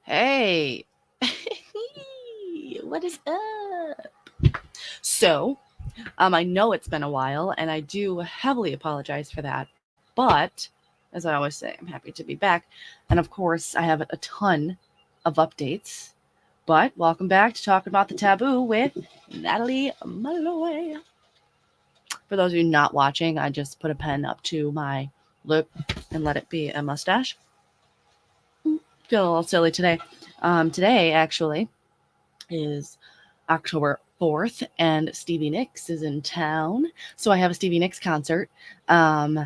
Hey, what is up? So, I know it's been a while, and I do heavily apologize for that. But, as I always say, I'm happy to be back. And of course, I have a ton of updates. But welcome back to talking about the taboo with Natalie Malloy. For those of you not watching, I just put a pen up to my lip and let it be a mustache. Feeling a little silly today. Today, actually, is October 4th, and Stevie Nicks is in town. So I have a Stevie Nicks concert um,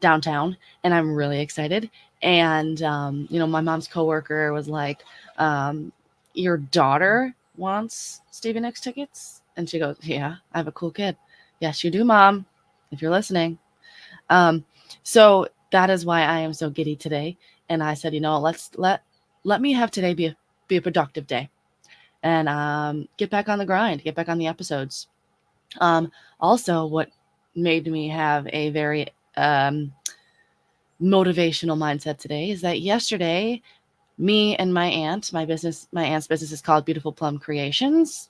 downtown, and I'm really excited. And, my mom's coworker was like, um, Your daughter wants Stevie Nicks tickets? And she goes, Yeah, I have a cool kid. Yes, you do, Mom, if you're listening. Um, so that is why I am so giddy today. And I said, let me have today be a productive day and get back on the grind, get back on the episodes. Also, what made me have a very motivational mindset today is that yesterday, me and my aunt's business is called Beautiful Plum Creations.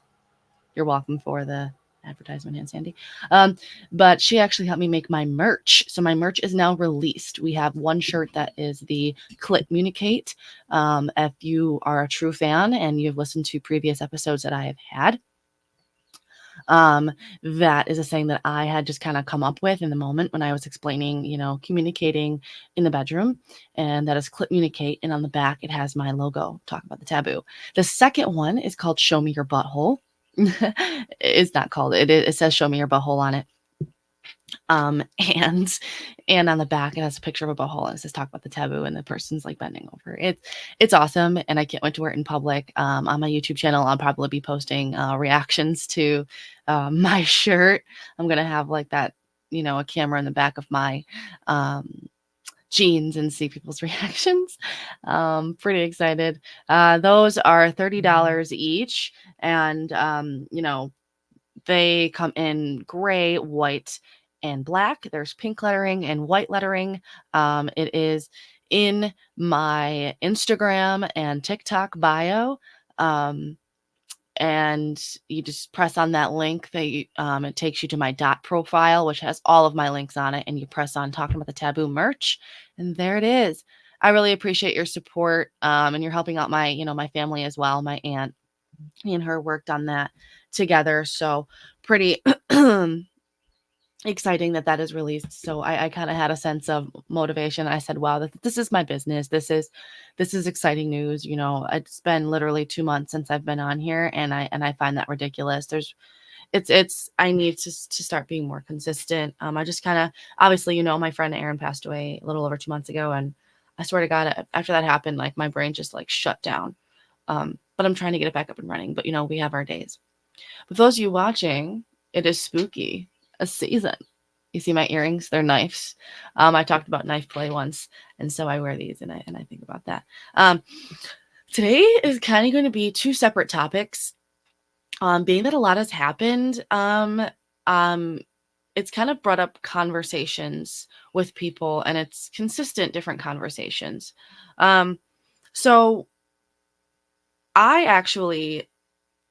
You're welcome for the advertisement, Aunt Sandy. Um, but she actually helped me make my merch. So my merch is now released. We have one shirt that is the Clit Communicate. If you are a true fan and you've listened to previous episodes that I have had, um, that is a saying that I had just kind of come up with in the moment when I was explaining, communicating in the bedroom, and that is communicate. And on the back, it has my logo, talk about the taboo. The second one is called Show Me Your Butthole. It's not called it says Show Me Your Butthole on it. Um, and and on the back it has a picture of a butthole and it says talk about the taboo and the person's like bending over. It's awesome and I can't wait to wear it in public. On my YouTube channel, I'll probably be posting reactions to my shirt. I'm gonna have like that, a camera in the back of my um jeans and see people's reactions. Pretty excited. Those are $30 each, and they come in gray, white, and black. There's pink lettering and white lettering. It is in my Instagram and TikTok bio. Um, and you just press on that link. It takes you to my dot profile, which has all of my links on it. And you press on talking about the taboo merch, and there it is. I really appreciate your support, and you're helping out my family as well. My aunt, me and her worked on that together. So pretty exciting that that is released. So I kind of had a sense of motivation. I said, wow, this is my business. This is exciting news. It's been literally 2 months since I've been on here, and I find that ridiculous. It's I need to start being more consistent. I just kind of, obviously, my friend Aaron passed away a little over 2 months ago, and I swear to God, after that happened, like my brain just like shut down. But I'm trying to get it back up and running. But we have our days. But those of you watching, it is spooky a season. You see my earrings? They're knives. I talked about knife play once, and so I wear these, and I think about that. Um, Today is kind of going to be two separate topics. Being that a lot has happened, um, it's kind of brought up conversations with people, and it's consistent different conversations. Um, so I actually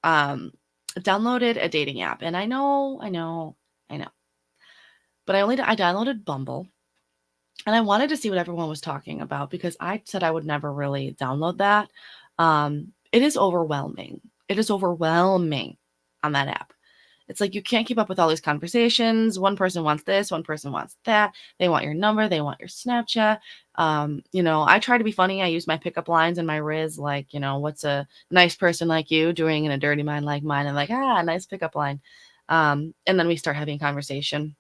um, downloaded a dating app, and I know, but I downloaded Bumble, and I wanted to see what everyone was talking about because I said I would never really download that. It is overwhelming. It is overwhelming on that app. It's like you can't keep up with all these conversations. One person wants this, one person wants that. They want your number, they want your Snapchat. I try to be funny. I use my pickup lines and my Riz, like, what's a nice person like you doing in a dirty mind like mine? And like, nice pickup line. And then we start having conversation.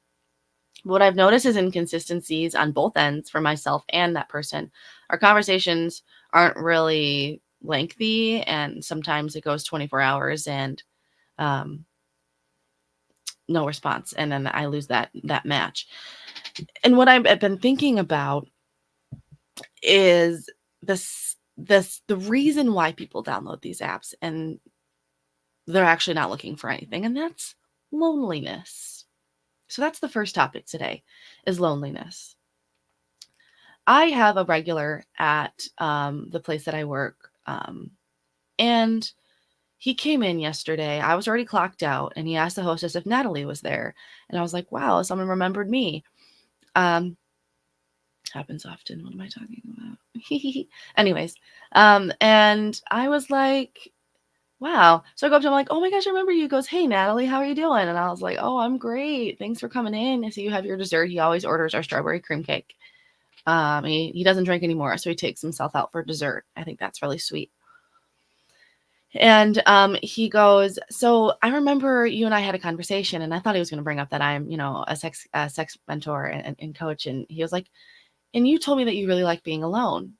What I've noticed is inconsistencies on both ends for myself and that person. Our conversations aren't really lengthy, and sometimes it goes 24 hours and um, no response, and then I lose that match. And what I've been thinking about is the reason why people download these apps and they're actually not looking for anything, and that's loneliness. So that's the first topic today, is loneliness. I have a regular at the place that I work. And he came in yesterday. I was already clocked out, and he asked the hostess if Natalie was there. And I was like, wow, someone remembered me. Um, happens often. What am I talking about? Anyways, and I was like, wow. So I go up to him like, oh my gosh, I remember you. He goes, hey, Natalie, how are you doing? And I was like, oh, I'm great. Thanks for coming in. I see you have your dessert. He always orders our strawberry cream cake. He doesn't drink anymore, so he takes himself out for dessert. I think that's really sweet. And he goes, so I remember you and I had a conversation, and I thought he was going to bring up that I'm, a sex mentor and coach. And he was like, and you told me that you really like being alone.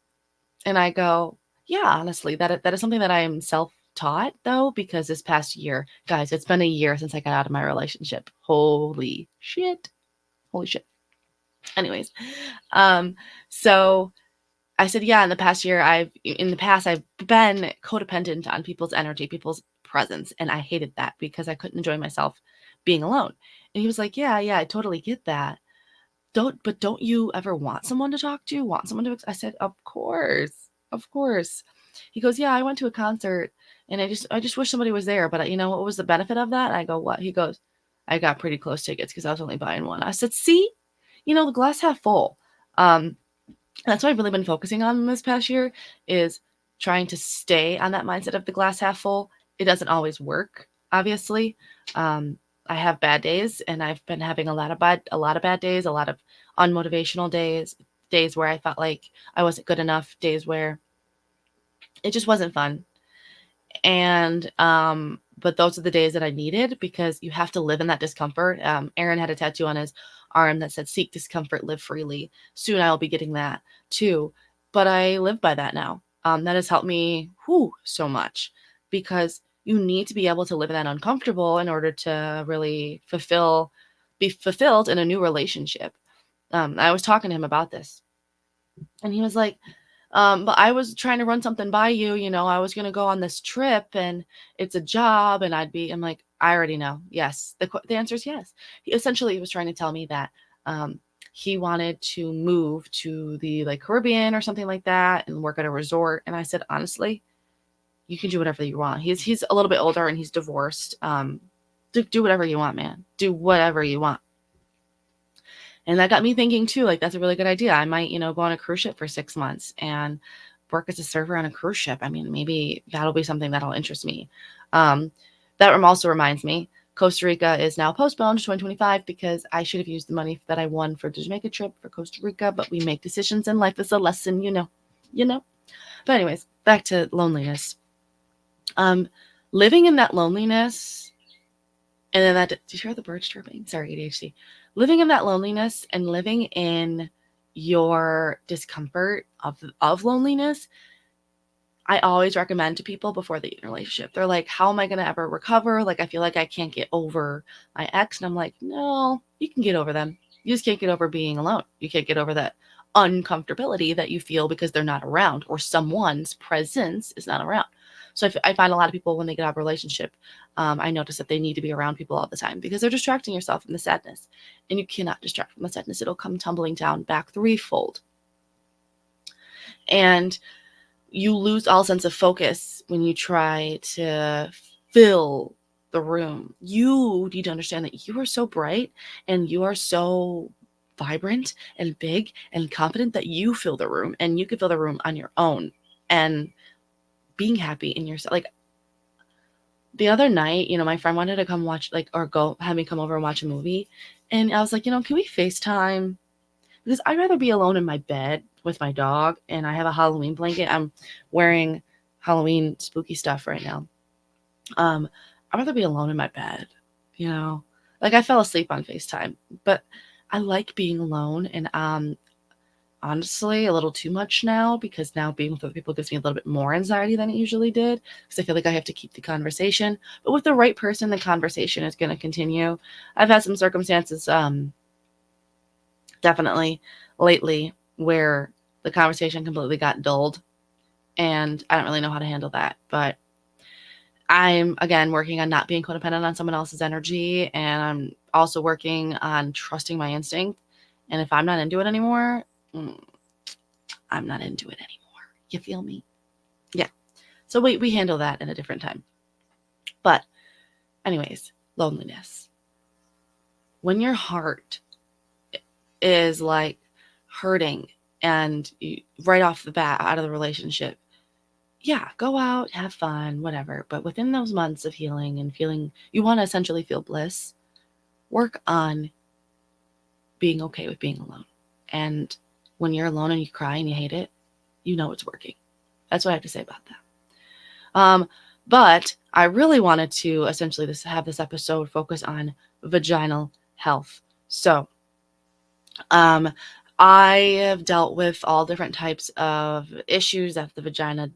And I go, yeah, honestly, that is something that I am self-taught though, because this past year, guys, it's been a year since I got out of my relationship. Holy shit. Holy shit. Anyways, so I said, yeah, in the past, I've been codependent on people's energy, people's presence. And I hated that because I couldn't enjoy myself being alone. And he was like, yeah, I totally get that. Don't you ever want someone to talk to? Want someone to, I said, of course, of course. He goes, yeah, I went to a concert and I just wish somebody was there. But what was the benefit of that? I go, what? He goes, I got pretty close tickets because I was only buying one. I said, see, the glass half full. That's what I've really been focusing on this past year is trying to stay on that mindset of the glass half full. It doesn't always work, obviously. I have bad days, and I've been having a lot of bad days, a lot of unmotivational days where I felt like I wasn't good enough, days where it just wasn't fun. And but those are the days that I needed because you have to live in that discomfort. Aaron had a tattoo on his arm that said seek discomfort, live freely. Soon I'll be getting that too. But I live by that now. That has helped me so much because you need to be able to live in that uncomfortable in order to really be fulfilled in a new relationship. I was talking to him about this and he was like, but I was trying to run something by you, I was going to go on this trip and it's a job and I'm like, I already know. Yes. The answer is yes. He was trying to tell me that, he wanted to move to the Caribbean or something like that and work at a resort. And I said, honestly, you can do whatever you want. He's a little bit older and he's divorced. Do whatever you want, man. Do whatever you want. And that got me thinking too, that's a really good idea. I might, go on a cruise ship for 6 months and work as a server on a cruise ship. I mean, maybe that'll be something that'll interest me. That also reminds me, Costa Rica is now postponed to 2025 because I should have used the money that I won for the Jamaica trip for Costa Rica, but we make decisions in life as a lesson, But anyways, back to loneliness. Living in that loneliness, and then do you hear the birds chirping? Sorry, ADHD. Living in that loneliness and living in your discomfort of loneliness, I always recommend to people before they get in a relationship. They're like, how am I going to ever recover? I feel like I can't get over my ex. And I'm like, no, you can get over them. You just can't get over being alone. You can't get over that uncomfortability that you feel because they're not around or someone's presence is not around. So I find a lot of people when they get out of a relationship, I notice that they need to be around people all the time because they're distracting yourself from the sadness. And you cannot distract from the sadness. It'll come tumbling down back threefold. And you lose all sense of focus when you try to fill the room. You need to understand that you are so bright and you are so vibrant and big and confident that you fill the room and you can fill the room on your own and being happy in yourself. The other night, my friend wanted to come watch or have me come over and watch a movie. And I was like, can we FaceTime? Because I'd rather be alone in my bed with my dog and I have a Halloween blanket. I'm wearing Halloween spooky stuff right now. I'd rather be alone in my bed, I fell asleep on FaceTime, but I like being alone and honestly a little too much now because now being with other people gives me a little bit more anxiety than it usually did because I feel like I have to keep the conversation. But with the right person, the conversation is going to continue. I've had some circumstances definitely lately where the conversation completely got dulled and I don't really know how to handle that. But I'm, again, working on not being codependent on someone else's energy. And I'm also working on trusting my instinct. And if I'm not into it anymore, I'm not into it anymore. You feel me? Yeah. So we handle that in a different time. But anyways, loneliness. When your heart is like hurting and right off the bat out of the relationship, yeah, go out, have fun, whatever. But within those months of healing and feeling, you want to essentially feel bliss, work on being okay with being alone. And when you're alone and you cry and you hate it, you know it's working. That's what I have to say about that. But I really wanted to essentially have this episode focus on vaginal health. So, I have dealt with all different types of issues that the vagina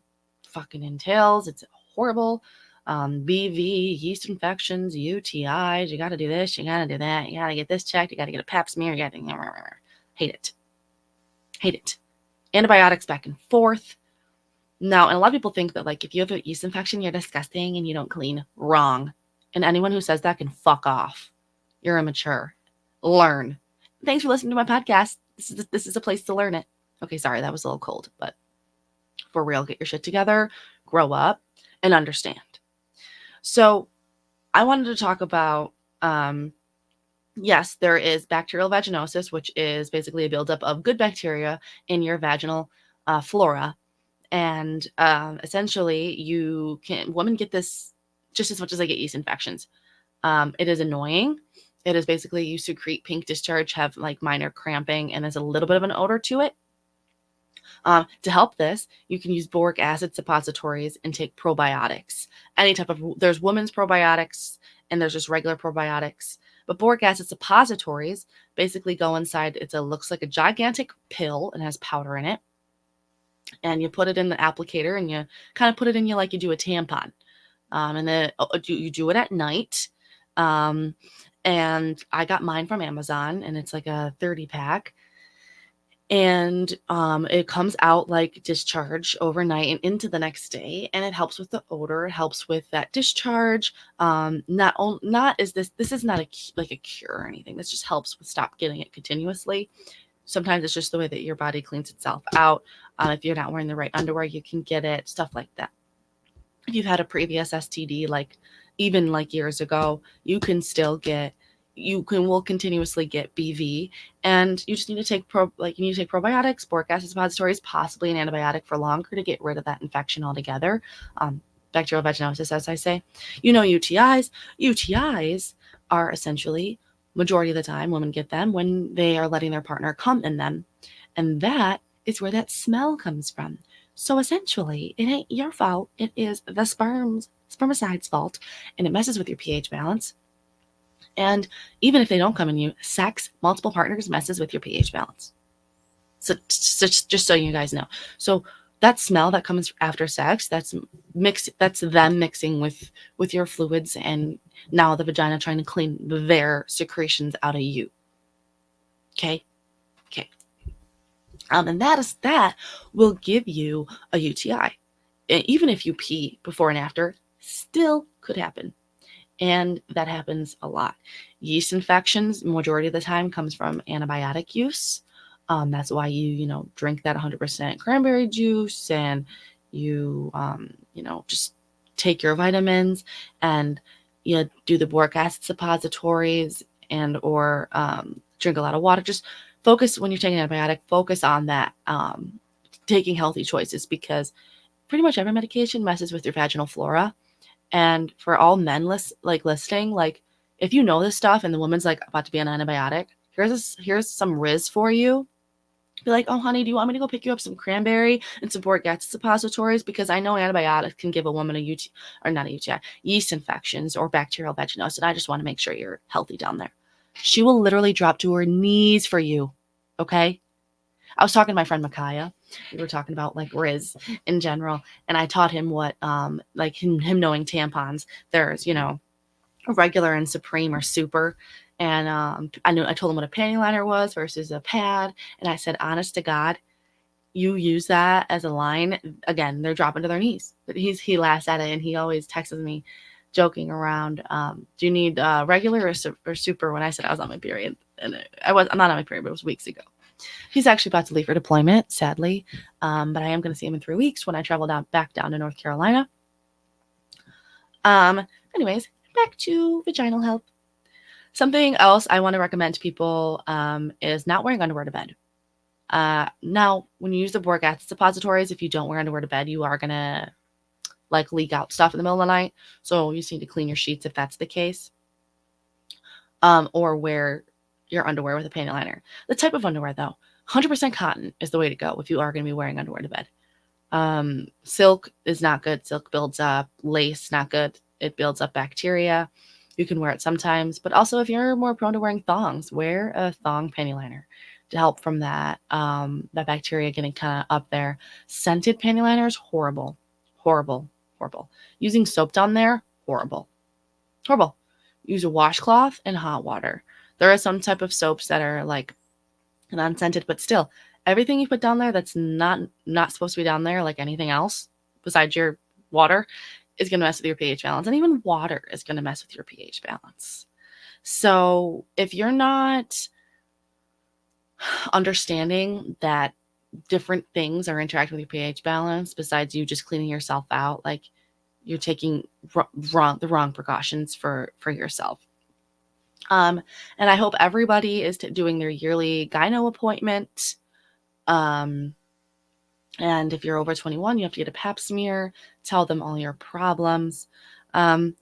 fucking entails. It's horrible. BV, yeast infections, UTIs. You got to do this. You got to do that. You got to get this checked. You got to get a pap smear. You got to hate it. Hate it. Antibiotics back and forth. Now, and a lot of people think that like if you have a yeast infection, you're disgusting and you don't clean. Wrong. And anyone who says that can fuck off. You're immature. Learn. Thanks for listening to my podcast. This is a place to learn it. Okay, sorry, that was a little cold, but for real, get your shit together, grow up, and understand. So I wanted to talk about, yes, there is bacterial vaginosis, which is basically a buildup of good bacteria in your vaginal flora. And essentially, women get this just as much as they get yeast infections. It is annoying. It is basically you secrete pink discharge, have like minor cramping, and there's a little bit of an odor to it. To help this, you can use boric acid suppositories and take probiotics. There's women's probiotics and there's just regular probiotics. But boric acid suppositories basically go inside. Looks like a gigantic pill and has powder in it. And you put it in the applicator and you kind of put it in you like you do a tampon. And then you do it at night. And I got mine from Amazon and it's like a 30 pack. And it comes out like discharge overnight and into the next day, and it helps with the odor. It helps with that discharge. This is not like a cure or anything. This just helps with stop getting it continuously. Sometimes it's just the way that your body cleans itself out. If you're not wearing the right underwear, you can get it, stuff like that. If you've had a previous STD, like even like years ago, will continuously get BV, and you just need to take probiotics, boric acid suppositories, possibly an antibiotic for longer to get rid of that infection altogether. Bacterial vaginosis, as I say. UTIs. UTIs are essentially, majority of the time, women get them when they are letting their partner come in them. And that is where that smell comes from. So essentially, it ain't your fault. It is the spermicide's fault, and it messes with your pH balance. And even if they don't come in you, multiple partners messes with your pH balance. So just so you guys know. So that smell that comes after sex, that's them mixing with your fluids, and now the vagina trying to clean their secretions out of you. Okay. And that will give you a UTI. Even if you pee before and after, still could happen. And that happens a lot. Yeast infections, majority of the time, comes from antibiotic use. That's why you drink that 100% cranberry juice, and you just take your vitamins, and you do the boric acid suppositories, and or drink a lot of water. Just focus when you're taking an antibiotic. Focus on that, taking healthy choices, because pretty much every medication messes with your vaginal flora. And for all men listening, like if you know this stuff and the woman's like about to be on antibiotic, here's some Riz for you. Be like, oh honey, do you want me to go pick you up some cranberry and some boric acid suppositories? Because I know antibiotics can give a woman yeast infections or bacterial vaginosis, and I just want to make sure you're healthy down there. She will literally drop to her knees for you. Okay? I was talking to my friend Micaiah. We were talking about like Riz in general, and I taught him what like him knowing tampons. There's regular and supreme or super, and I told him what a panty liner was versus a pad, and I said, honest to God, you use that as a line, again, they're dropping to their knees. But he laughs at it, and he always texts me joking around, do you need regular or super, when I said I was on my period. And I'm not on my period, but it was weeks ago. He's actually about to leave for deployment, sadly. But I am going to see him in 3 weeks when I travel back down to North Carolina. Um, Anyways, back to vaginal health. Something else I want to recommend to people is not wearing underwear to bed. Now, when you use the boric acid suppositories, if you don't wear underwear to bed, you are gonna like leak out stuff in the middle of the night. So you just need to clean your sheets if that's the case, or wear your underwear with a panty liner. The type of underwear, though, 100% cotton is the way to go if you are going to be wearing underwear to bed. Silk is not good. Silk builds up. Lace, not good. It builds up bacteria. You can wear it sometimes, but also if you're more prone to wearing thongs, wear a thong panty liner to help from that that bacteria getting kind of up there. Scented panty liners, horrible, horrible, horrible. Using soap down there, horrible, horrible. Use a washcloth and hot water. There are some type of soaps that are like non-scented, but still, everything you put down there that's not supposed to be down there, like anything else besides your water, is going to mess with your pH balance. And even water is going to mess with your pH balance. So if you're not understanding that different things are interacting with your pH balance besides you just cleaning yourself out, like you're taking the wrong precautions for yourself. And I hope everybody is doing their yearly gyno appointment. And if you're over 21, you have to get a pap smear, tell them all your problems. And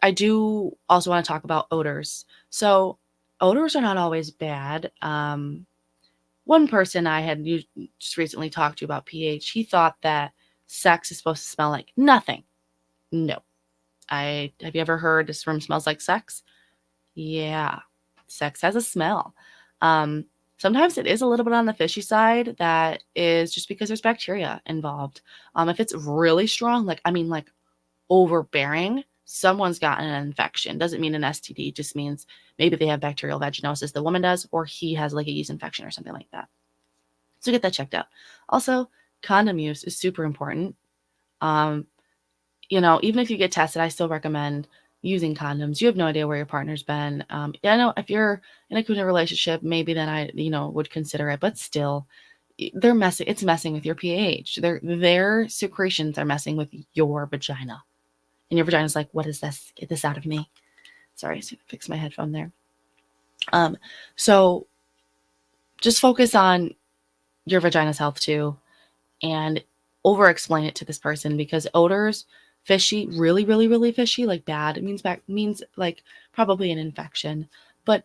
I do also want to talk about odors. So odors are not always bad. One person I had just recently talked to about pH, he thought that sex is supposed to smell like nothing. No. Have you ever heard this room smells like sex? Yeah, sex has a smell. Sometimes it is a little bit on the fishy side. That is just because there's bacteria involved. If it's really strong, like overbearing, someone's gotten an infection. Doesn't mean an STD, just means maybe they have bacterial vaginosis, the woman does, or he has like a yeast infection or something like that. So get that checked out. Also, condom use is super important. Even if you get tested, I still recommend using condoms. You have no idea where your partner's been. I know if you're in a committed relationship, maybe then I, would consider it, but still, it's messing with your pH. Their secretions are messing with your vagina. And your vagina's like, what is this? Get this out of me. Sorry, I should fix my headphone there. So just focus on your vagina's health too, and over explain it to this person, because odors, fishy, really, really, really fishy, like bad, it means like probably an infection. But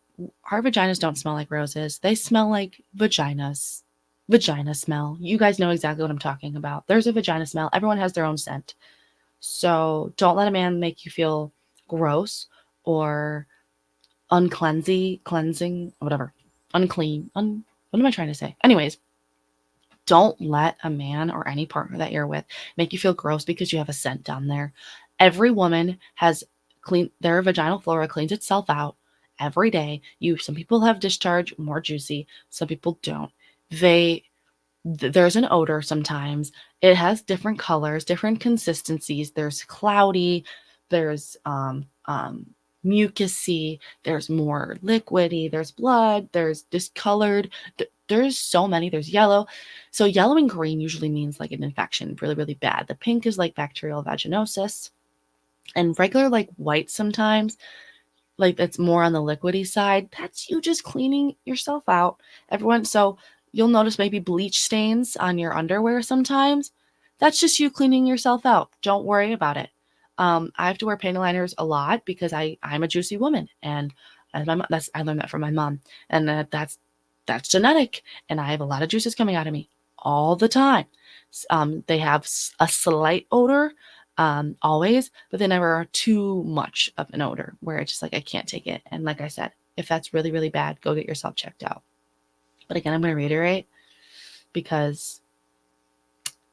our vaginas don't smell like roses. They smell like vaginas. Vagina smell. You guys know exactly what I'm talking about. There's a vagina smell. Everyone has their own scent. So don't let a man make you feel gross or cleansing, whatever. Unclean. What am I trying to say? Anyways, don't let a man or any partner that you're with make you feel gross because you have a scent down there. Every woman has their vaginal flora cleans itself out every day. Some people have discharge more juicy, some people don't. There's an odor sometimes. It has different colors, different consistencies. There's cloudy, there's mucusy, there's more liquidy, there's blood, there's discolored. There's so many. There's yellow. So yellow and green usually means like an infection, really, really bad. The pink is like bacterial vaginosis. And regular like white sometimes, like that's more on the liquidy side. That's you just cleaning yourself out. So you'll notice maybe bleach stains on your underwear sometimes. That's just you cleaning yourself out. Don't worry about it. I have to wear panty liners a lot because I'm a juicy woman, and I learned that from my mom, and that's genetic, and I have a lot of juices coming out of me all the time. They have a slight odor, always, but they never are too much of an odor where it's just like I can't take it. And like I said, if that's really, really bad, go get yourself checked out. But again, I'm going to reiterate, because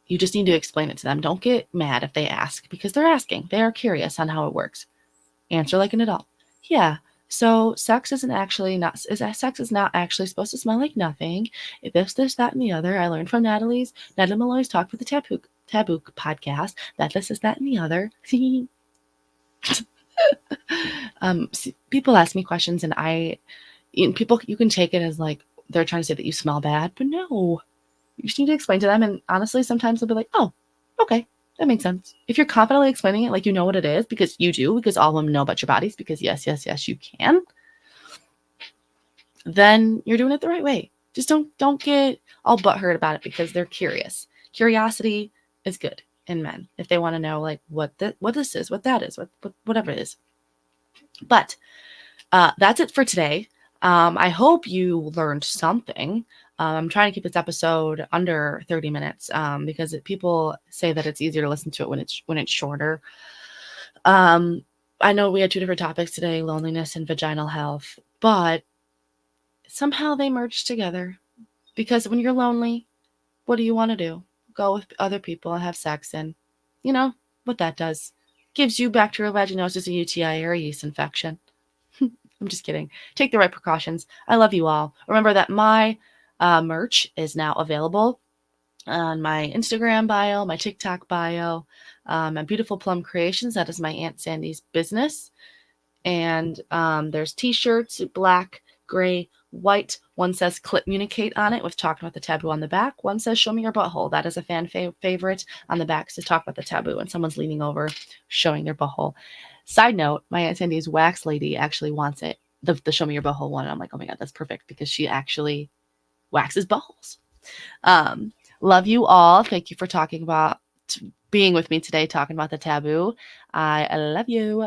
you just need to explain it to them. Don't get mad if they ask, because they're asking. They are curious on how it works. Answer like an adult. Yeah. So sex is not actually supposed to smell like nothing. This, that, and the other. I learned from Natalie Malloy's Talk with the Taboo podcast that this, that, and the other. People ask me questions, and you can take it as like they're trying to say that you smell bad, but no, you just need to explain to them. And honestly, sometimes they'll be like, oh, okay, that makes sense. If you're confidently explaining it like you know what it is, because you do, because all women know about your bodies, because yes, yes, yes, you can, then you're doing it the right way. Just don't get all butthurt about it because they're curious. Curiosity is good in men if they want to know like what this is, what that is, what whatever it is. But that's it for today. I hope you learned something. I'm trying to keep this episode under 30 minutes because people say that it's easier to listen to it when it's shorter. I know we had two different topics today, loneliness and vaginal health, but somehow they merge together because when you're lonely, what do you want to do? Go with other people and have sex, and you know what that does. Gives you bacterial vaginosis, a UTI, or a yeast infection. I'm just kidding. Take the right precautions. I love you all. Remember that my merch is now available on my Instagram bio, my TikTok bio, my Beautiful Plum Creations. That is my Aunt Sandy's business. And there's t-shirts, black, gray, white. One says communicate on it with talking about the taboo on the back. One says show me your butthole. That is a fan favorite. On the back says talk about the taboo, and someone's leaning over showing their butthole. Side note, my Aunt Sandy's wax lady actually wants it, the show me your butthole one. I'm like, oh my God, that's perfect because she actually waxes buttholes. Love you all. Thank you for being with me today, talking about the taboo. I love you.